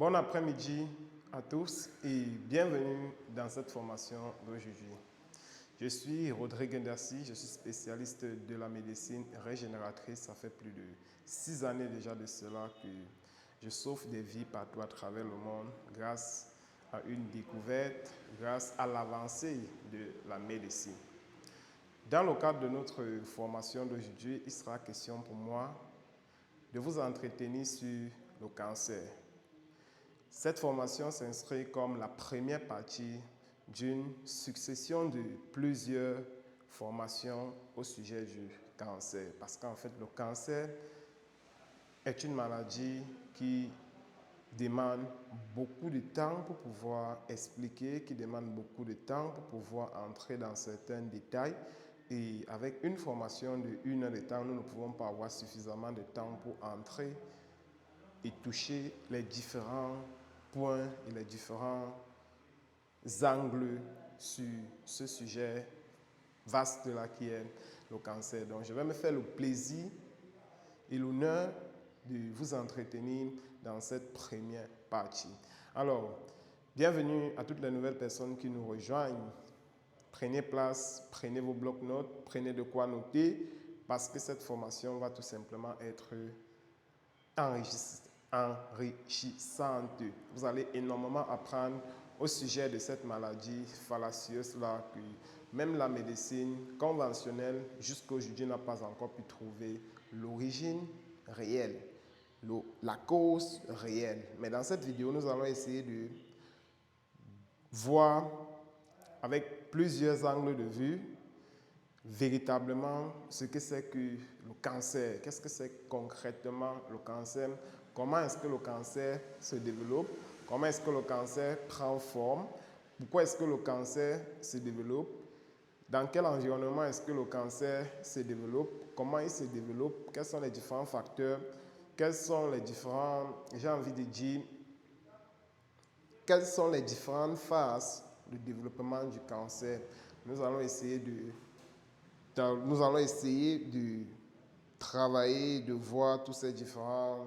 Bon après-midi à tous et bienvenue dans cette formation d'aujourd'hui. Je suis Rodrigue Ndersi, je suis spécialiste de la médecine régénératrice. Ça fait plus de 6 années déjà de cela que je sauve des vies partout à travers le monde grâce à une découverte, grâce à l'avancée de la médecine. Dans le cadre de notre formation d'aujourd'hui, il sera question pour moi de vous entretenir sur le cancer. Cette formation s'inscrit comme la première partie d'une succession de plusieurs formations au sujet du cancer. Parce qu'en fait, le cancer est une maladie qui demande beaucoup de temps pour pouvoir expliquer, qui demande beaucoup de temps pour pouvoir entrer dans certains détails. Et avec une formation de 1 heure de temps, nous ne pouvons pas avoir suffisamment de temps pour entrer et toucher les différents points et les différents angles sur ce sujet vaste là qui est le cancer. Donc je vais me faire le plaisir et l'honneur de vous entretenir dans cette première partie. Alors, bienvenue à toutes les nouvelles personnes qui nous rejoignent. Prenez place, prenez vos blocs-notes, prenez de quoi noter parce que cette formation va tout simplement être enrichissante. Vous allez énormément apprendre au sujet de cette maladie fallacieuse là que même la médecine conventionnelle jusqu'aujourd'hui n'a pas encore pu trouver l'origine réelle, la cause réelle. Mais dans cette vidéo, nous allons essayer de voir avec plusieurs angles de vue véritablement ce que c'est que le cancer. Qu'est-ce que c'est concrètement le cancer? Comment est-ce que le cancer se développe? Comment est-ce que le cancer prend forme? Pourquoi est-ce que le cancer se développe? Dans quel environnement est-ce que le cancer se développe? Comment il se développe? Quels sont les différents facteurs? Quels sont les différents, j'ai envie de dire, quelles sont les différentes phases de développement du cancer? Nous allons essayer de travailler, de voir tous ces différents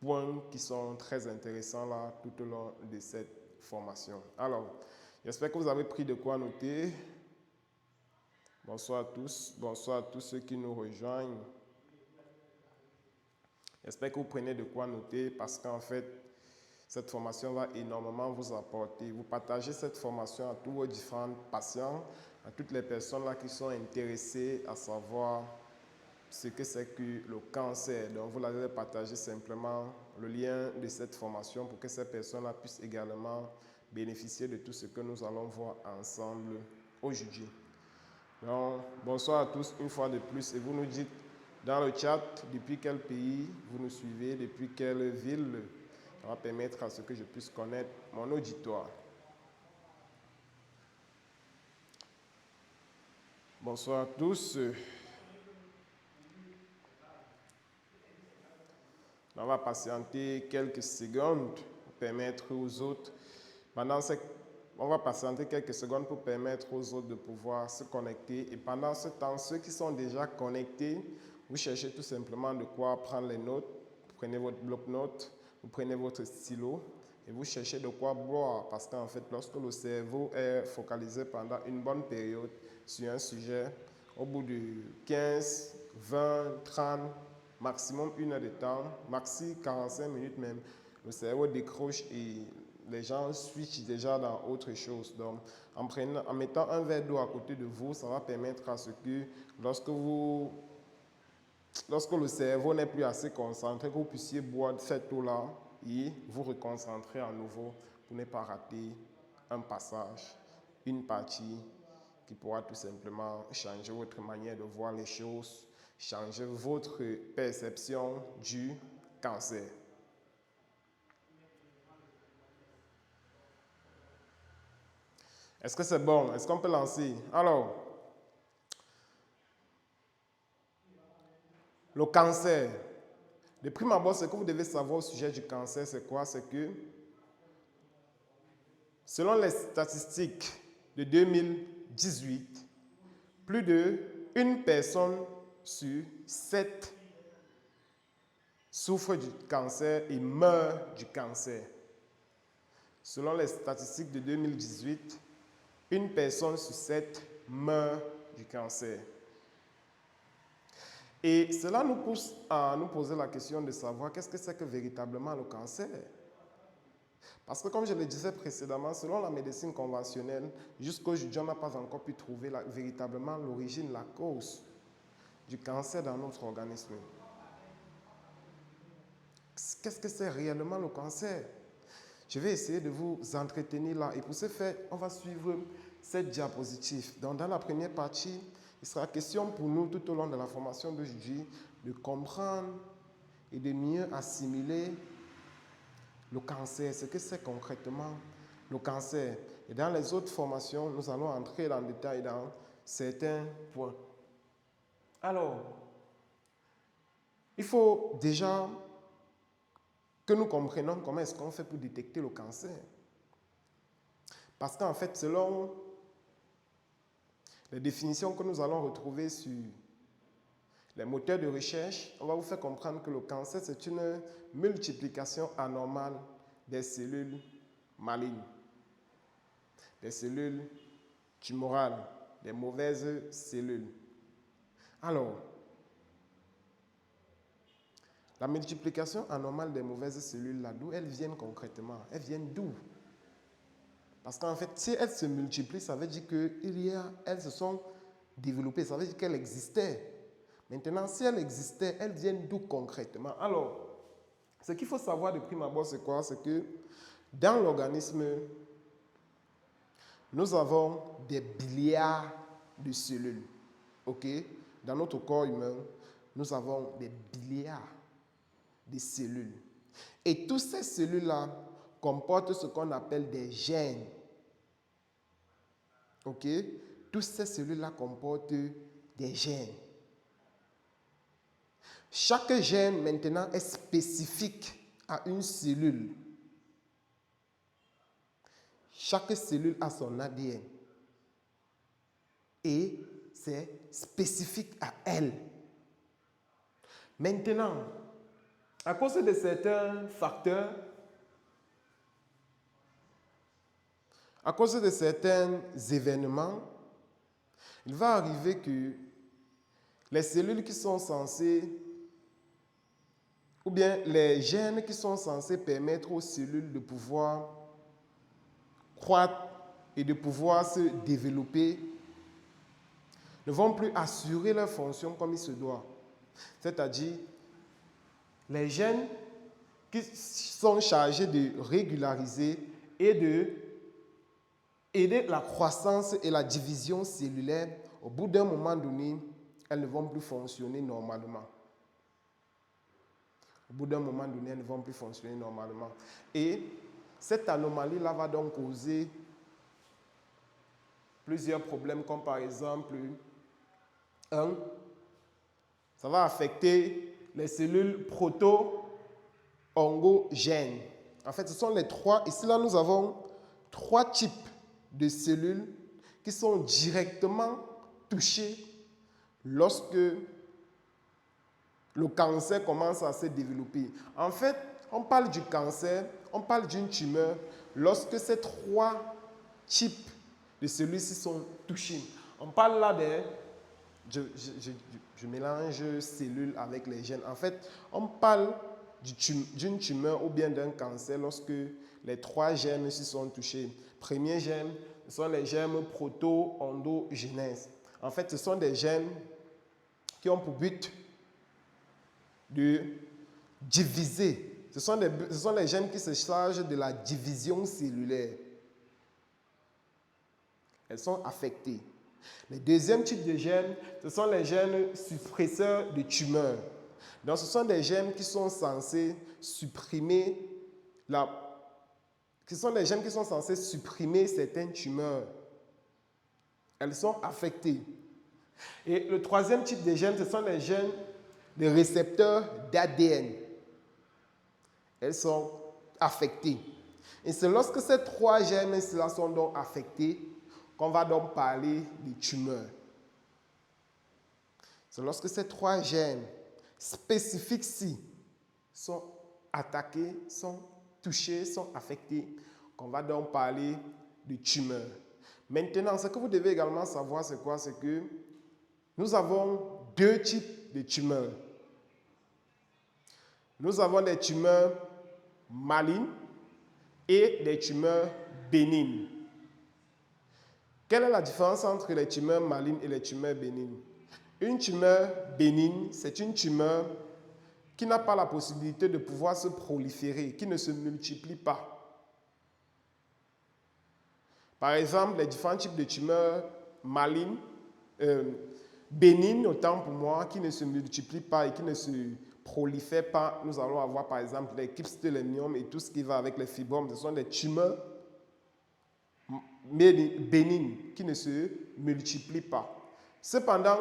points qui sont très intéressants là tout au long de cette formation. Alors, j'espère que vous avez pris de quoi noter. Bonsoir à tous ceux qui nous rejoignent. J'espère que vous prenez de quoi noter parce qu'en fait, cette formation va énormément vous apporter. Vous partagez cette formation à tous vos différents patients, à toutes les personnes là qui sont intéressées à savoir ce que c'est que le cancer. Donc, vous l'avez partagé simplement le lien de cette formation pour que ces personnes-là puissent également bénéficier de tout ce que nous allons voir ensemble aujourd'hui. Donc, bonsoir à tous une fois de plus et vous nous dites dans le chat depuis quel pays vous nous suivez, depuis quelle ville. Ça va permettre à ce que je puisse connaître mon auditoire. Bonsoir à tous. On va patienter quelques secondes pour permettre aux autres, on va patienter quelques secondes pour permettre aux autres de pouvoir se connecter. Et pendant ce temps, ceux qui sont déjà connectés, vous cherchez tout simplement de quoi prendre les notes. Vous prenez votre bloc-notes, vous prenez votre stylo et vous cherchez de quoi boire. Parce qu'en fait, lorsque le cerveau est focalisé pendant une bonne période sur un sujet, au bout de 15, 20, 30, maximum 1 heure de temps, maxi 45 minutes même, le cerveau décroche et les gens switchent déjà dans autre chose. Donc, en mettant un verre d'eau à côté de vous, ça va permettre à ce que lorsque le cerveau n'est plus assez concentré, que vous puissiez boire cette eau-là et vous reconcentrer à nouveau pour ne pas rater un passage, une partie qui pourra tout simplement changer votre manière de voir les choses, changer votre perception du cancer. Est-ce que c'est bon? Est-ce qu'on peut lancer? Alors, le cancer. De prime abord, ce que vous devez savoir au sujet du cancer, c'est quoi? C'est que, selon les statistiques de 2018, plus de 1 personne sur 7 souffre du cancer et meurt du cancer. Selon les statistiques de 2018, une personne sur 7 meurt du cancer. Et cela nous pousse à nous poser la question de savoir qu'est-ce que c'est que véritablement le cancer. Parce que comme je le disais précédemment, selon la médecine conventionnelle, jusqu'à aujourd'hui, on n'a pas encore pu trouver véritablement l'origine, la cause du cancer dans notre organisme. Qu'est-ce que c'est réellement le cancer? Je vais essayer de vous entretenir là. Et pour ce faire, on va suivre cette diapositive. Donc, dans la première partie, il sera question pour nous tout au long de la formation d'aujourd'hui de comprendre et de mieux assimiler le cancer, ce que c'est concrètement le cancer. Et dans les autres formations, nous allons entrer dans le détail dans certains points. Alors, il faut déjà que nous comprenions comment est-ce qu'on fait pour détecter le cancer. Parce qu'en fait, selon les définitions que nous allons retrouver sur les moteurs de recherche, on va vous faire comprendre que le cancer, c'est une multiplication anormale des cellules malignes, des cellules tumorales, des mauvaises cellules. Alors, la multiplication anormale des mauvaises cellules, là, d'où elles viennent concrètement? Elles viennent d'où? Parce qu'en fait, si elles se multiplient, ça veut dire qu'elles se sont développées, ça veut dire qu'elles existaient. Maintenant, si elles existaient, elles viennent d'où concrètement? Alors, ce qu'il faut savoir de prime abord, c'est quoi? C'est que dans l'organisme, nous avons des milliards de cellules. OK? Dans notre corps humain, nous avons des milliards de cellules. Et toutes ces cellules-là comportent ce qu'on appelle des gènes. OK? Toutes ces cellules-là comportent des gènes. Chaque gène, maintenant, est spécifique à une cellule. Chaque cellule a son ADN. Et c'est spécifique à elle. Maintenant, à cause de certains facteurs, à cause de certains événements, il va arriver que les cellules qui sont censées, ou bien les gènes qui sont censés permettre aux cellules de pouvoir croître et de pouvoir se développer, ne vont plus assurer leur fonction comme il se doit. C'est-à-dire, les gènes qui sont chargés de régulariser et de aider la croissance et la division cellulaire, au bout d'un moment donné, elles ne vont plus fonctionner normalement. Au bout d'un moment donné, elles ne vont plus fonctionner normalement. Et cette anomalie-là va donc causer plusieurs problèmes, comme par exemple, ça va affecter les cellules proto-oncogènes. En fait, ce sont les trois. Ici, là, nous avons 3 types de cellules qui sont directement touchées lorsque le cancer commence à se développer. En fait, on parle du cancer, on parle d'une tumeur lorsque ces 3 types de cellules-ci sont touchés. On parle là des... Je mélange cellules avec les gènes. En fait, on parle d'une tumeur ou bien d'un cancer lorsque les 3 gènes s'y sont touchés. Premier gène, ce sont les gènes proto-endogénèse. En fait, ce sont des gènes qui ont pour but de diviser. Ce sont les gènes qui se chargent de la division cellulaire. Elles sont affectées. Le deuxième type de gènes, ce sont les gènes suppresseurs de tumeurs. Donc, ce sont des gènes qui sont censés supprimer certaines tumeurs. Elles sont affectées. Et le troisième type de gènes, ce sont les gènes de récepteurs d'ADN. Elles sont affectées. Et c'est lorsque ces 3 gènes-là sont donc affectés qu'on va donc parler de tumeurs. C'est lorsque ces 3 gènes spécifiques-ci sont attaqués, sont touchés, sont affectés, qu'on va donc parler de tumeurs. Maintenant, ce que vous devez également savoir, c'est quoi? C'est que nous avons deux types de tumeurs. Nous avons des tumeurs malignes et des tumeurs bénignes. Quelle est la différence entre les tumeurs malignes et les tumeurs bénignes? Une tumeur bénigne, c'est une tumeur qui n'a pas la possibilité de pouvoir se proliférer, qui ne se multiplie pas. Par exemple, les différents types de tumeurs malignes, bénignes autant pour moi, qui ne se multiplient pas et qui ne se prolifèrent pas. Nous allons avoir par exemple les kyphoscoliomes et tout ce qui va avec les fibromes. Ce sont des tumeurs bénignes qui ne se multiplient pas. Cependant,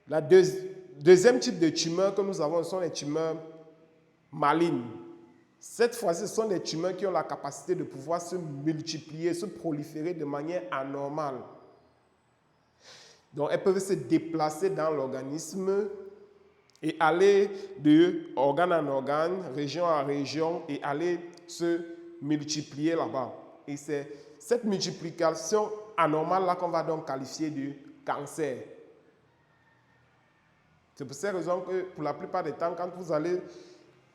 la deuxième type de tumeur que nous avons, ce sont les tumeurs malignes. Cette fois-ci, ce sont des tumeurs qui ont la capacité de pouvoir se multiplier, se proliférer de manière anormale. Donc, elles peuvent se déplacer dans l'organisme et aller de organe en organe, région en région et aller se multiplier là-bas. Et c'est cette multiplication anormale-là qu'on va donc qualifier de cancer. C'est pour ces raisons que pour la plupart des temps, quand vous allez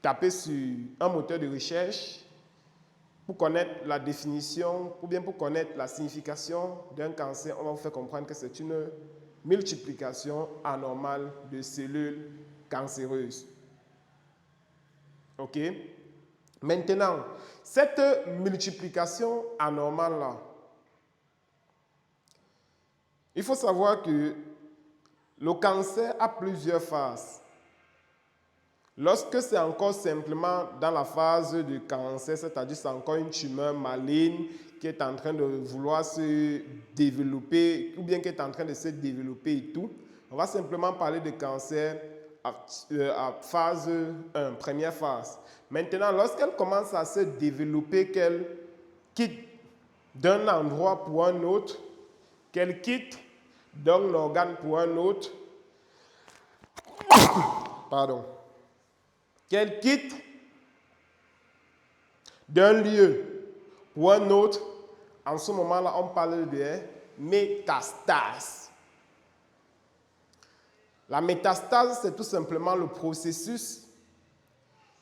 taper sur un moteur de recherche pour connaître la définition ou bien pour connaître la signification d'un cancer, on va vous faire comprendre que c'est une multiplication anormale de cellules cancéreuses. OK? Maintenant, cette multiplication anormale-là, il faut savoir que le cancer a plusieurs phases. Lorsque c'est encore simplement dans la phase de cancer, c'est-à-dire c'est encore une tumeur maligne qui est en train de vouloir se développer ou bien qui est en train de se développer et tout, on va simplement parler de cancer à phase 1, première phase. Maintenant, lorsqu'elle commence à se développer, qu'elle quitte d'un endroit pour un autre, qu'elle quitte d'un organe pour un autre, pardon, qu'elle quitte d'un lieu pour un autre, en ce moment-là, on parle de métastase. La métastase, c'est tout simplement le processus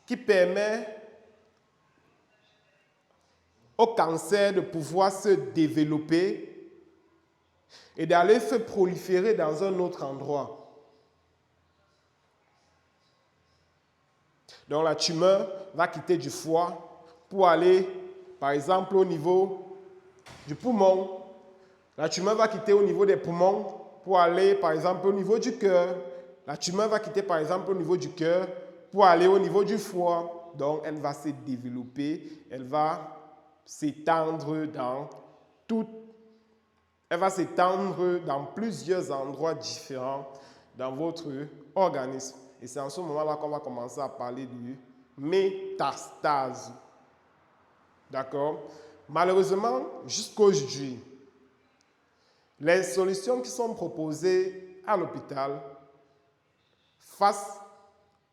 qui permet au cancer de pouvoir se développer et d'aller se proliférer dans un autre endroit. Donc la tumeur va quitter du foie pour aller, par exemple, au niveau du poumon. La tumeur va quitter au niveau des poumons pour aller, par exemple, au niveau du cœur. La tumeur va quitter, par exemple, au niveau du cœur pour aller au niveau du foie. Donc, elle va se développer, elle va s'étendre dans plusieurs endroits différents dans votre organisme. Et c'est en ce moment-là qu'on va commencer à parler de métastase. D'accord? Malheureusement, jusqu'aujourd'hui, les solutions qui sont proposées à l'hôpital face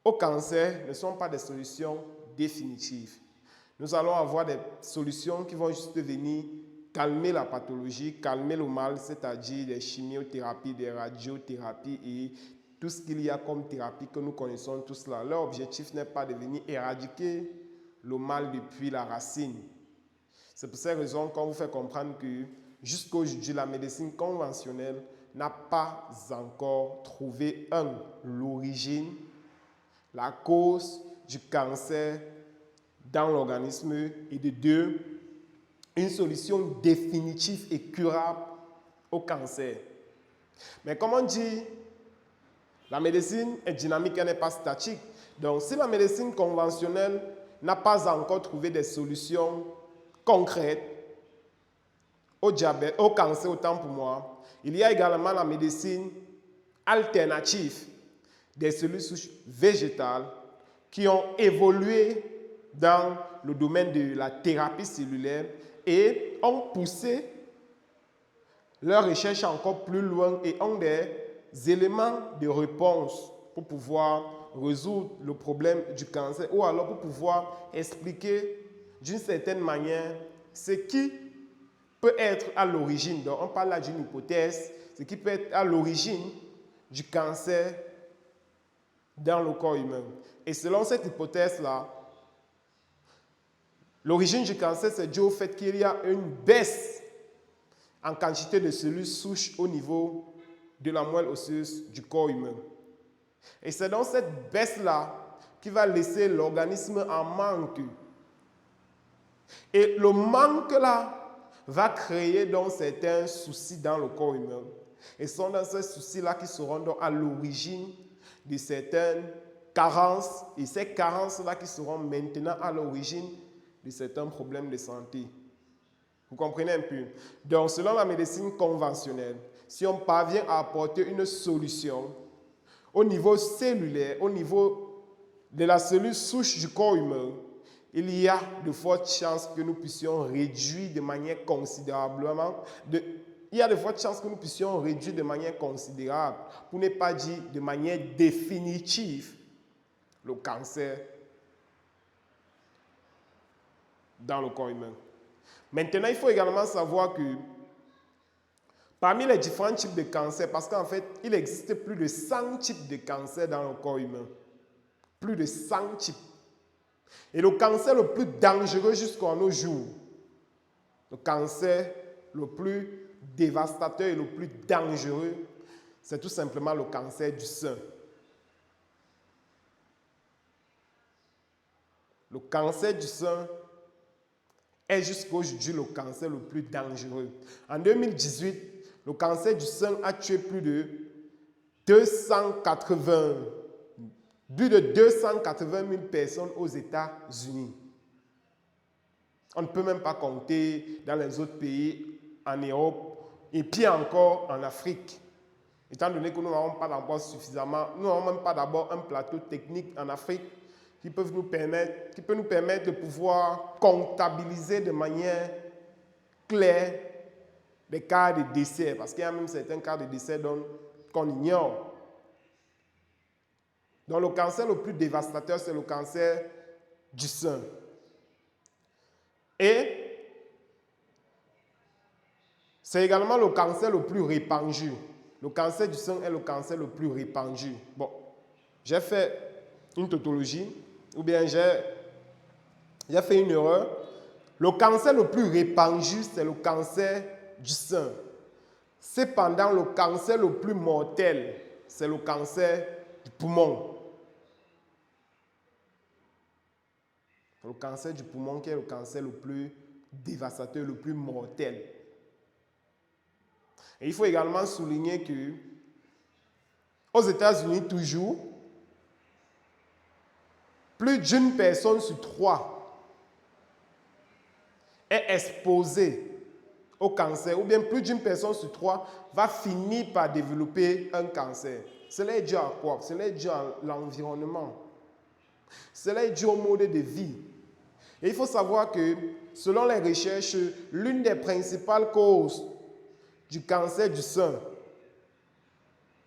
au cancer ne sont pas des solutions définitives. Nous allons avoir des solutions qui vont juste venir calmer la pathologie, calmer le mal, c'est-à-dire des chimiothérapies, des radiothérapies et tout ce qu'il y a comme thérapie que nous connaissons tous là. Leur objectif n'est pas de venir éradiquer le mal depuis la racine. C'est pour ces raisons qu'on vous fait comprendre que jusqu'aujourd'hui, la médecine conventionnelle n'a pas encore trouvé l'origine, la cause du cancer dans l'organisme et de deux, une solution définitive et curable au cancer. Mais comme on dit, la médecine est dynamique, elle n'est pas statique. Donc, si la médecine conventionnelle n'a pas encore trouvé des solutions concrètes au diabète, au cancer, autant pour moi, il y a également la médecine alternative des cellules souches végétales qui ont évolué dans le domaine de la thérapie cellulaire et ont poussé leurs recherches encore plus loin et ont des éléments de réponse pour pouvoir résoudre le problème du cancer ou alors pour pouvoir expliquer d'une certaine manière ce qui peut être à l'origine. Donc, on parle là d'une hypothèse, ce qui peut être à l'origine du cancer dans le corps humain. Et selon cette hypothèse-là, l'origine du cancer, c'est dû au fait qu'il y a une baisse en quantité de cellules souches au niveau de la moelle osseuse du corps humain. Et c'est dans cette baisse-là qui va laisser l'organisme en manque. Et le manque-là va créer donc certains soucis dans le corps humain. Et ce sont dans ces soucis-là qui seront donc à l'origine de certaines carences. Et ces carences-là qui seront maintenant à l'origine de certains problèmes de santé. Vous comprenez un peu? Donc, selon la médecine conventionnelle, si on parvient à apporter une solution au niveau cellulaire, au niveau de la cellule souche du corps humain, il y a de fortes chances que nous puissions réduire de manière considérablement, il y a de fortes chances que nous puissions réduire de manière considérable, pour ne pas dire de manière définitive, le cancer dans le corps humain. Maintenant, il faut également savoir que parmi les différents types de cancer, parce qu'en fait, il existe plus de 100 types de cancers dans le corps humain. Plus de 100 types. Et le cancer le plus dangereux jusqu'à nos jours, le cancer le plus dévastateur et le plus dangereux, c'est tout simplement le cancer du sein. Le cancer du sein est jusqu'à aujourd'hui le cancer le plus dangereux. En 2018, le cancer du sein a tué plus de 280 000 personnes aux États-Unis. On ne peut même pas compter dans les autres pays, en Europe et puis encore en Afrique. Étant donné que nous n'avons pas d'abord suffisamment, nous n'avons même pas d'abord un plateau technique en Afrique qui peut nous permettre de pouvoir comptabiliser de manière claire les cas de décès, parce qu'il y a même certains cas de décès qu'on ignore. Donc le cancer le plus dévastateur, c'est le cancer du sein. Et c'est également le cancer le plus répandu. Le cancer du sein est le cancer le plus répandu. Bon, j'ai fait une tautologie, ou bien j'ai fait une erreur. Le cancer le plus répandu, c'est le cancer du sein. Cependant, le cancer le plus mortel, c'est le cancer du poumon. Le cancer du poumon qui est le cancer le plus dévastateur, le plus mortel. Et il faut également souligner que aux États-Unis, toujours, plus d'une personne sur 3 est exposée au cancer, ou bien plus d'une personne sur 3 va finir par développer un cancer. Cela est dû à quoi? Cela est dû à l'environnement. Cela est dû au mode de vie. Et il faut savoir que, selon les recherches, l'une des principales causes du cancer du sein,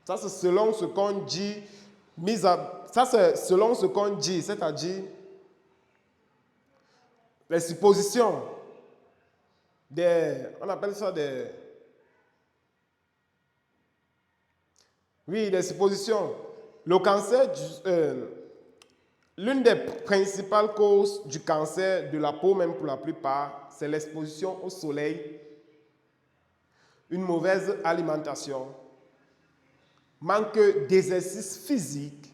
ça c'est selon ce qu'on dit, c'est-à-dire les suppositions, on appelle ça des suppositions. Le cancer, l'une des principales causes du cancer de la peau, même pour la plupart, c'est l'exposition au soleil, une mauvaise alimentation, manque d'exercice physique,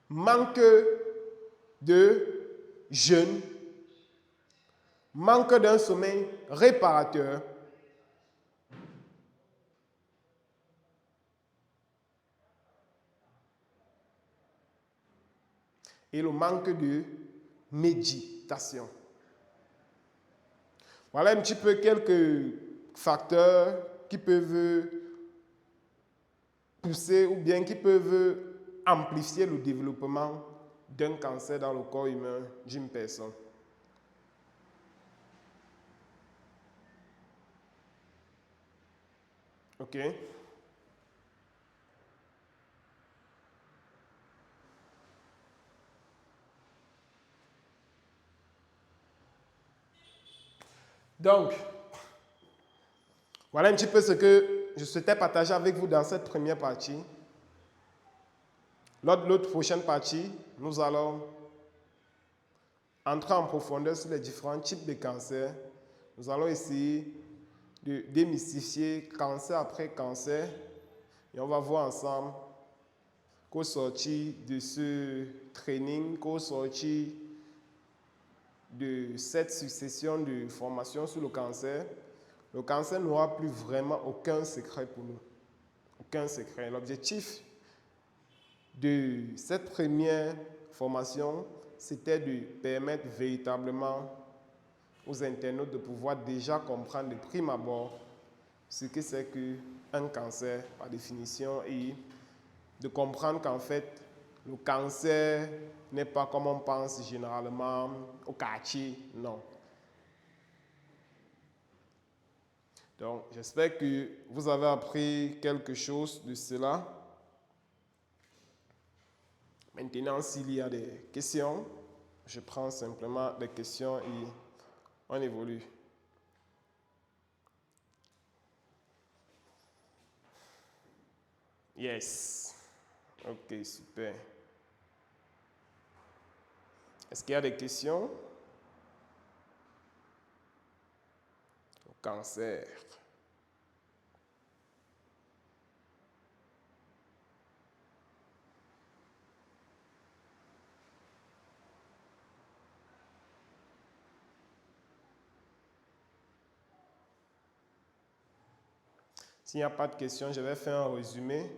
manque de jeûne, manque d'un sommeil réparateur, et le manque de méditation. Voilà un petit peu quelques facteurs qui peuvent pousser ou bien qui peuvent amplifier le développement d'un cancer dans le corps humain d'une personne. OK? Donc, voilà un petit peu ce que je souhaitais partager avec vous dans cette première partie. Lors de l'autre prochaine partie, nous allons entrer en profondeur sur les différents types de cancers. Nous allons essayer de démystifier cancer après cancer et on va voir ensemble qu'au sortir de ce training, qu'au sortir de cette succession de formations sur le cancer n'aura plus vraiment aucun secret pour nous. Aucun secret. L'objectif de cette première formation, c'était de permettre véritablement aux internautes de pouvoir déjà comprendre de prime abord ce que c'est qu'un cancer par définition et de comprendre qu'en fait, le cancer n'est pas comme on pense généralement au quartier, non. Donc, j'espère que vous avez appris quelque chose de cela. Maintenant, s'il y a des questions, je prends simplement des questions et on évolue. Yes. Ok, super. Est-ce qu'il y a des questions? Le cancer. S'il n'y a pas de questions, je vais faire un résumé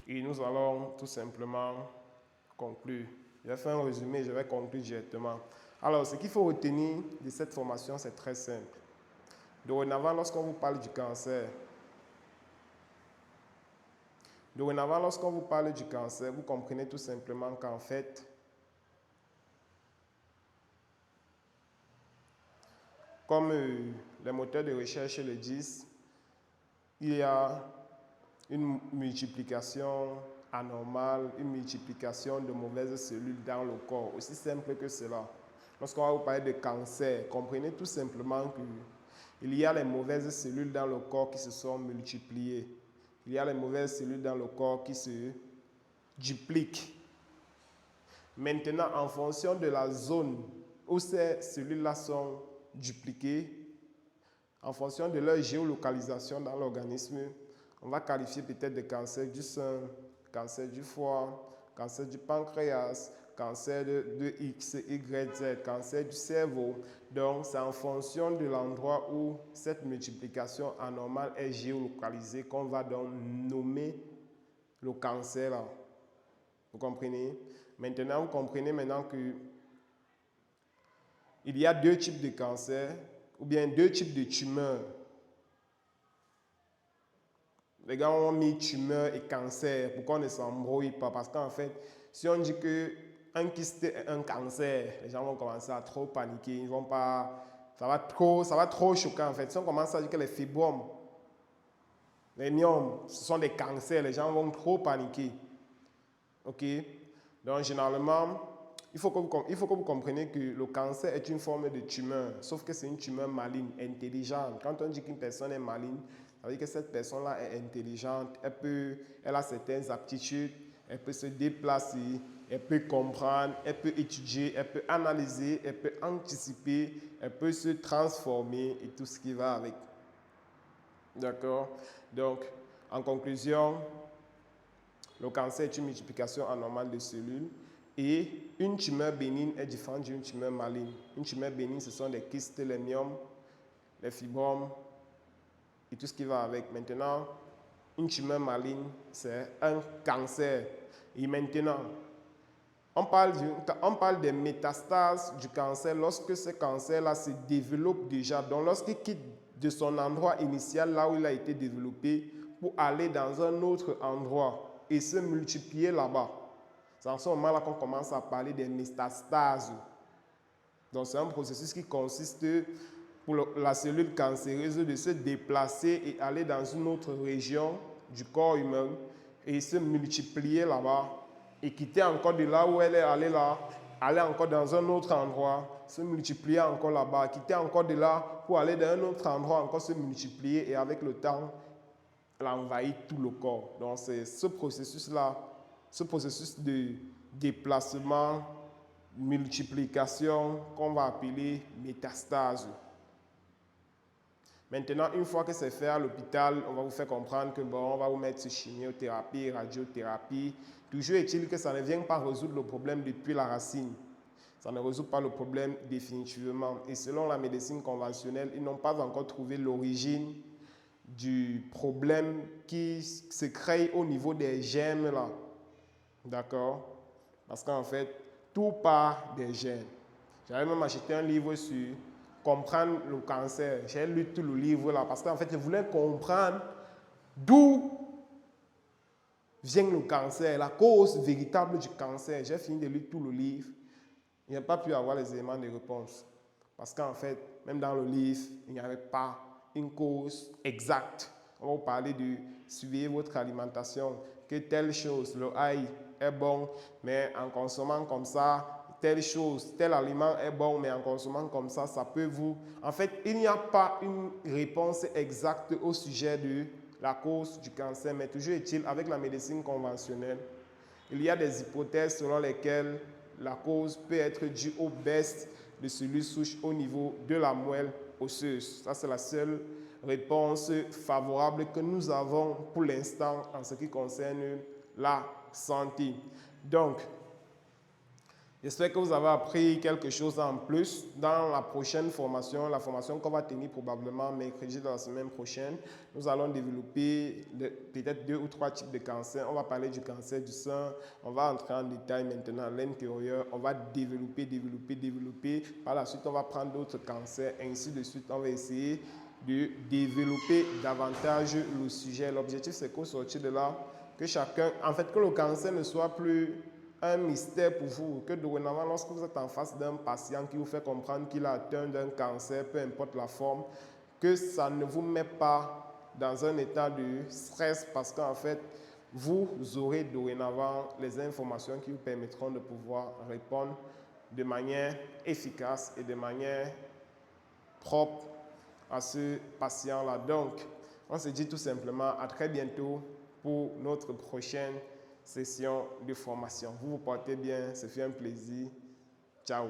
et nous allons tout simplement conclure. Je vais faire un résumé et je vais conclure directement. Alors, ce qu'il faut retenir de cette formation, c'est très simple. Dorénavant, lorsqu'on vous parle du cancer, vous comprenez tout simplement qu'en fait, comme les moteurs de recherche le disent, il y a une multiplication anormale, une multiplication de mauvaises cellules dans le corps, aussi simple que cela. Lorsqu'on va vous parler de cancer, comprenez tout simplement qu'il y a les mauvaises cellules dans le corps qui se sont multipliées. Il y a les mauvaises cellules dans le corps qui se dupliquent. Maintenant, en fonction de la zone où ces cellules-là sont dupliquées, en fonction de leur géolocalisation dans l'organisme, on va qualifier peut-être de cancer du sein, cancer du foie, cancer du pancréas, cancer de X, Y, Z, cancer du cerveau. Donc, c'est en fonction de l'endroit où cette multiplication anormale est géolocalisée qu'on va donc nommer le cancer là. Vous comprenez? Maintenant, vous comprenez maintenant que il y a deux types de cancer ou bien deux types de tumeurs. Les gars ont mis tumeur et cancer. Pourquoi on ne s'embrouille pas? Parce qu'en fait, si on dit qu'un kyste est un cancer, les gens vont commencer à trop paniquer. Ils vont pas, ça va trop choquer en fait. Si on commence à dire que les fibromes, les myomes, ce sont des cancers, les gens vont trop paniquer. Ok? Donc généralement, il faut que vous compreniez que le cancer est une forme de tumeur, sauf que c'est une tumeur maligne, intelligente. Quand on dit qu'une personne est maligne, ça veut dire que cette personne-là est intelligente, elle a certaines aptitudes, elle peut se déplacer, elle peut comprendre, elle peut étudier, elle peut analyser, elle peut anticiper, elle peut se transformer et tout ce qui va avec. D'accord? Donc, en conclusion, le cancer est une multiplication anormale de cellules et une tumeur bénigne est différente d'une tumeur maligne. Une tumeur bénigne, ce sont les kystes, les myomes, les fibromes et tout ce qui va avec. Maintenant, une tumeur maligne, c'est un cancer. Et maintenant, on parle des métastases du cancer lorsque ce cancer-là se développe déjà. Donc, lorsqu'il quitte de son endroit initial, là où il a été développé, pour aller dans un autre endroit et se multiplier là-bas. C'est en ce moment-là qu'on commence à parler des métastases. Donc, c'est un processus qui consiste pour la cellule cancéreuse de se déplacer et aller dans une autre région du corps humain et se multiplier là-bas et quitter encore de là où elle est allée là, aller encore dans un autre endroit, se multiplier encore là-bas, quitter encore de là pour aller dans un autre endroit, encore se multiplier et avec le temps, elle envahit tout le corps. Donc c'est ce processus-là, ce processus de déplacement, multiplication qu'on va appeler métastase. Maintenant, une fois que c'est fait à l'hôpital, on va vous faire comprendre que bon, on va vous mettre sur chimiothérapie, radiothérapie. Toujours est-il que ça ne vient pas résoudre le problème depuis la racine. Ça ne résout pas le problème définitivement. Et selon la médecine conventionnelle, ils n'ont pas encore trouvé l'origine du problème qui se crée au niveau des gènes là. D'accord? Parce qu'en fait, tout part des gènes. J'avais même acheté un livre sur comprendre le cancer. J'ai lu tout le livre là parce qu'en fait, je voulais comprendre d'où vient le cancer, la cause véritable du cancer. J'ai fini de lire tout le livre. Je n'ai pas pu avoir les éléments de réponse. Parce qu'en fait, même dans le livre, il n'y avait pas une cause exacte. On va vous parler de suivre votre alimentation, que telle chose, le ail est bon, mais en consommant comme ça, telle chose, tel aliment est bon, mais en consommant comme ça peut vous... En fait, il n'y a pas une réponse exacte au sujet de la cause du cancer, mais toujours est-il, avec la médecine conventionnelle, il y a des hypothèses selon lesquelles la cause peut être due aux baisses de cellules souches au niveau de la moelle osseuse. Ça, c'est la seule réponse favorable que nous avons pour l'instant en ce qui concerne la santé. Donc, j'espère que vous avez appris quelque chose en plus. Dans la prochaine formation, la formation qu'on va tenir probablement mercredi de la semaine prochaine, nous allons développer peut-être 2 ou 3 types de cancers. On va parler du cancer du sein, on va entrer en détail maintenant à l'intérieur, on va développer. Par la suite, on va prendre d'autres cancers, ainsi de suite. On va essayer de développer davantage le sujet. L'objectif, c'est qu'au sortir de là, que chacun, en fait, que le cancer ne soit plus un mystère pour vous, que dorénavant, lorsque vous êtes en face d'un patient qui vous fait comprendre qu'il a atteint d'un cancer, peu importe la forme, que ça ne vous met pas dans un état de stress parce qu'en fait, vous aurez dorénavant les informations qui vous permettront de pouvoir répondre de manière efficace et de manière propre à ce patient-là. Donc, on se dit tout simplement à très bientôt pour notre prochaine session de formation. Vous vous portez bien, ça fait un plaisir. Ciao.